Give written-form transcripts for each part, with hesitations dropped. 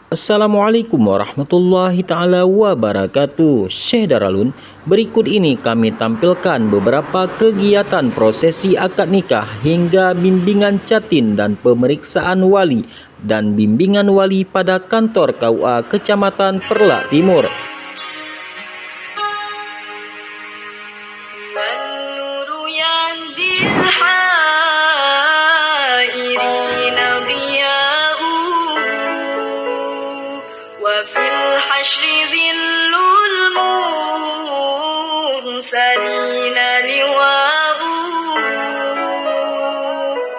Assalamualaikum warahmatullahi ta'ala wabarakatuh. Syekh Daralun, berikut ini kami tampilkan beberapa kegiatan prosesi akad nikah hingga bimbingan catin dan pemeriksaan wali dan bimbingan wali pada kantor KUA Kecamatan Perlak Timur. وفي الحشر ذل المرسلين لواء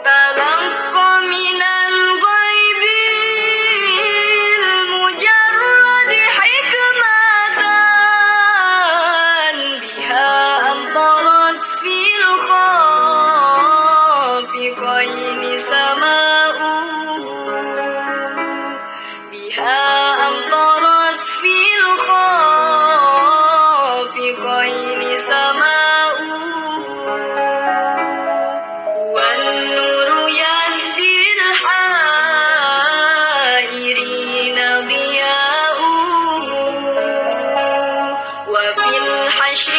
تلقى من الغيب المجرد حكمة بها أمطرت في الخافقين سماء بها أمطرت في الخافقين سماء والنور يهدي الحائرين ضياء وفي الحشر